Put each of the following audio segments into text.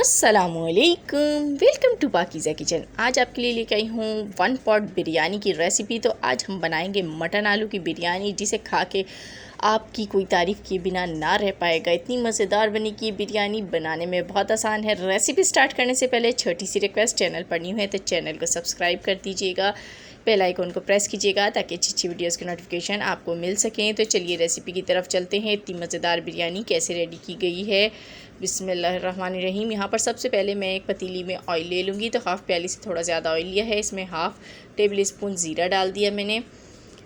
अस्सलामुअलैकुम, welcome to Pakeezah kitchen. आज आपके लिए लेके आई हूँ 1 पॉट बिरयानी की रेसिपी। तो आज हम बनाएंगे मटन आलू की बिरयानी, जिसे खा के आपकी कोई तारीफ़ किए बिना ना रह पाएगा। इतनी मज़ेदार बनेगी ये बिरयानी, बनाने में बहुत आसान है। रेसिपी स्टार्ट करने से पहले छोटी सी रिक्वेस्ट, चैनल पर न्यू है तो चैनल को सब्सक्राइब कर दीजिएगा, बेल आइकन को प्रेस कीजिएगा ताकि अच्छी अच्छी वीडियोज़ के नोटिफिकेशन आपको मिल सकें। तो चलिए रेसिपी की तरफ चलते हैं। इतनी मज़ेदार बिरयानी कैसे रेडी की गई है, बिस्मिल्लाहिर्रहमानिर्रहीम। यहाँ पर सबसे पहले मैं एक पतीली में ऑयल ले लूँगी। तो हाफ़ प्याली से थोड़ा ज़्यादा ऑयल लिया है। इसमें हाफ़ टेबल स्पून ज़ीरा डाल दिया मैंने,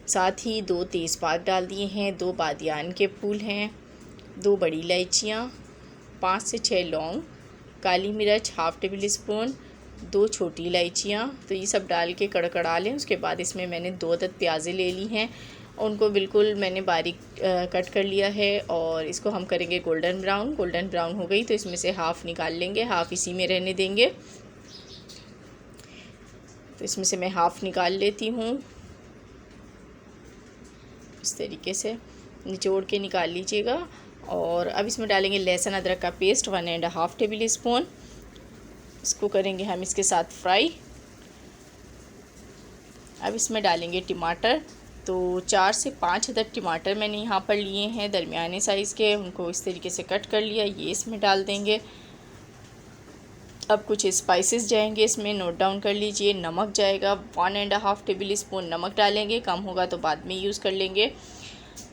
साथ ही 2 तेज़पात डाल दिए हैं, 2 बादियान के फूल हैं, 2 बड़ी इलायचियाँ, 5 से 6 लौंग, काली मिर्च हाफ़ टेबल स्पून, 2 छोटी इलायचियाँ। तो ये सब डाल के कड़कड़ा लें। उसके बाद इसमें मैंने 2 अदद प्याज़ें ले ली हैं, उनको बिल्कुल मैंने बारीक कट कर लिया है। और इसको हम करेंगे गोल्डन ब्राउन। गोल्डन ब्राउन हो गई तो इसमें से हाफ़ निकाल लेंगे, हाफ़ इसी में रहने देंगे। तो इसमें से मैं हाफ़ निकाल लेती हूँ। इस तरीके से निचोड़ के निकाल लीजिएगा। और अब इसमें डालेंगे लहसुन अदरक का पेस्ट 1.5 टेबल स्पून। इसको करेंगे हम इसके साथ फ्राई। अब इसमें डालेंगे टमाटर। तो 4 से 5 अदद टमाटर मैंने यहाँ पर लिए हैं, दरमियाने साइज़ के, उनको इस तरीके से कट कर लिया। ये इसमें डाल देंगे। अब कुछ स्पाइसेस जाएंगे इसमें, नोट डाउन कर लीजिए। नमक जाएगा 1.5 टेबल स्पून नमक डालेंगे, कम होगा तो बाद में यूज़ कर लेंगे।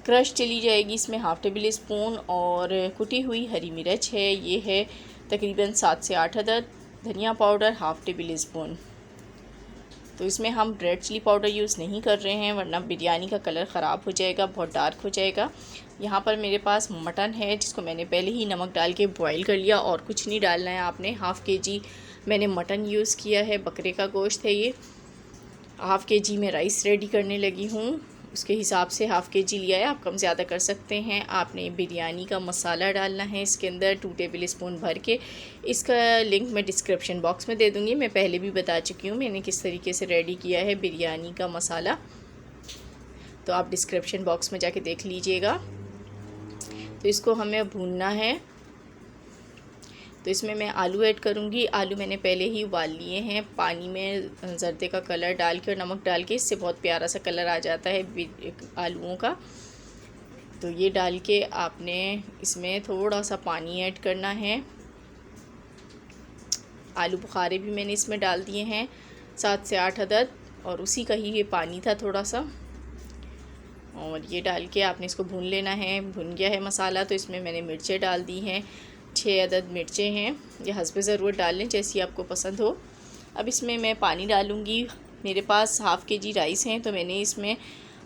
क्रश चिली जाएगी इसमें हाफ़ टेबल स्पून। और कुटी हुई हरी मिर्च है, ये है तकरीबन 7 से 8 अदद। धनिया पाउडर हाफ़ टेबल स्पून। तो इसमें हम रेड चिली पाउडर यूज़ नहीं कर रहे हैं, वरना बिरयानी का कलर ख़राब हो जाएगा, बहुत डार्क हो जाएगा। यहाँ पर मेरे पास मटन है, जिसको मैंने पहले ही नमक डाल के बॉईल कर लिया, और कुछ नहीं डालना है आपने। हाफ़ kg मैंने मटन यूज़ किया है, बकरे का गोश्त है ये। हाफ़ kg में राइस रेडी करने लगी हूँ, उसके हिसाब से हाफ़ kg लिया है, आप कम ज़्यादा कर सकते हैं। आपने बिरयानी का मसाला डालना है इसके अंदर 2 टेबल स्पून भर के। इसका लिंक मैं डिस्क्रिप्शन बॉक्स में दे दूँगी। मैं पहले भी बता चुकी हूँ मैंने किस तरीके से रेडी किया है बिरयानी का मसाला, तो आप डिस्क्रिप्शन बॉक्स में जाके देख लीजिएगा। तो इसको हमें भूनना है। तो इसमें मैं आलू ऐड करूँगी। आलू मैंने पहले ही उबाल लिए हैं पानी में, जर्दे का कलर डाल के और नमक डाल के, इससे बहुत प्यारा सा कलर आ जाता है आलूओं का। तो ये डाल के आपने इसमें थोड़ा सा पानी ऐड करना है। आलू बुखारे भी मैंने इसमें डाल दिए हैं 7 से 8 अदद, और उसी का ही ये पानी था थोड़ा सा। और ये डाल के आपने इसको भून लेना है। भुन गया है मसाला, तो इसमें मैंने मिर्चें डाल दी हैं, 6 अदद मिर्चें हैं। ये हस्ब ज़रूरत डाल लें, जैसी आपको पसंद हो। अब इसमें मैं पानी डालूँगी। मेरे पास हाफ़ kg राइस हैं, तो मैंने इसमें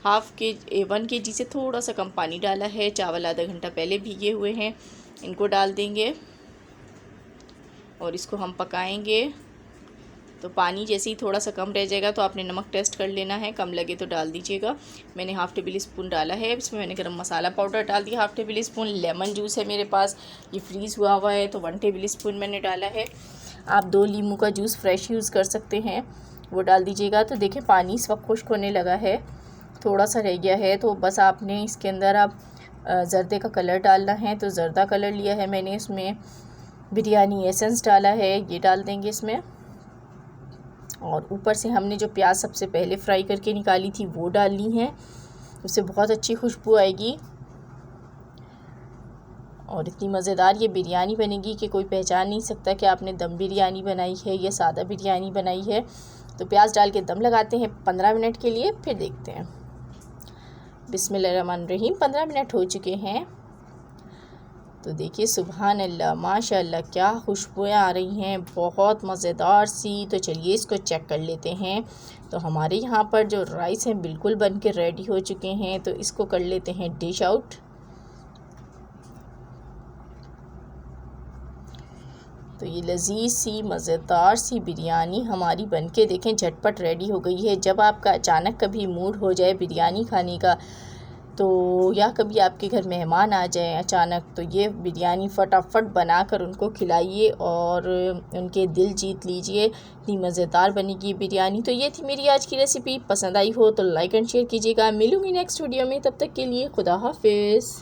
1 kg से थोड़ा सा कम पानी डाला है। चावल आधा घंटा पहले भीगे हुए हैं, इनको डाल देंगे और इसको हम पकाएंगे। तो पानी जैसे ही थोड़ा सा कम रह जाएगा तो आपने नमक टेस्ट कर लेना है, कम लगे तो डाल दीजिएगा। मैंने हाफ़ टेबल स्पून डाला है। इसमें मैंने गरम मसाला पाउडर डाल दिया half table spoon. Lemon juice है मेरे पास, ये फ्रीज़ हुआ हुआ है, तो 1 टेबल स्पून मैंने डाला है। आप 2 नींबू का जूस फ्रेश यूज़ कर सकते हैं, वो डाल दीजिएगा। तो देखिए पानी इस वक्त खुश्क होने लगा है, थोड़ा सा रह गया है। तो बस आपने इसके अंदर आप जर्दे का कलर डालना है। तो जर्दा कलर लिया है मैंने, इसमें बिरयानी एसेंस डाला है, ये डाल देंगे इसमें। और ऊपर से हमने जो प्याज सबसे पहले फ्राई करके निकाली थी वो डालनी है, उससे बहुत अच्छी खुशबू आएगी और इतनी मज़ेदार ये बिरयानी बनेगी कि कोई पहचान नहीं सकता कि आपने दम बिरयानी बनाई है या सादा बिरयानी बनाई है। तो प्याज डाल के दम लगाते हैं 15 मिनट के लिए, फिर देखते हैं। बिस्मिल्लाहिर्रहमानिर्रहीम। 15 मिनट हो चुके हैं। तो देखिए सुबहान अल्लाह, माशाअल्लाह, क्या खुशबुएँ आ रही हैं, बहुत मज़ेदार सी। तो चलिए इसको चेक कर लेते हैं। तो हमारे यहाँ पर जो राइस हैं बिल्कुल बन के रेडी हो चुके हैं। तो इसको कर लेते हैं डिश आउट। तो ये लजीज सी मज़ेदार सी बिरयानी हमारी बनके देखें झटपट रेडी हो गई है। जब आपका अचानक कभी मूड हो जाए बिरयानी खाने का, तो या कभी आपके घर मेहमान आ जाएं अचानक, तो ये बिरयानी फटाफट बनाकर उनको खिलाइए और उनके दिल जीत लीजिए। इतनी मज़ेदार बनेगी बिरयानी। तो ये थी मेरी आज की रेसिपी। पसंद आई हो तो लाइक एंड शेयर कीजिएगा। मिलूँगी नेक्स्ट वीडियो में, तब तक के लिए खुदा हाफिज़।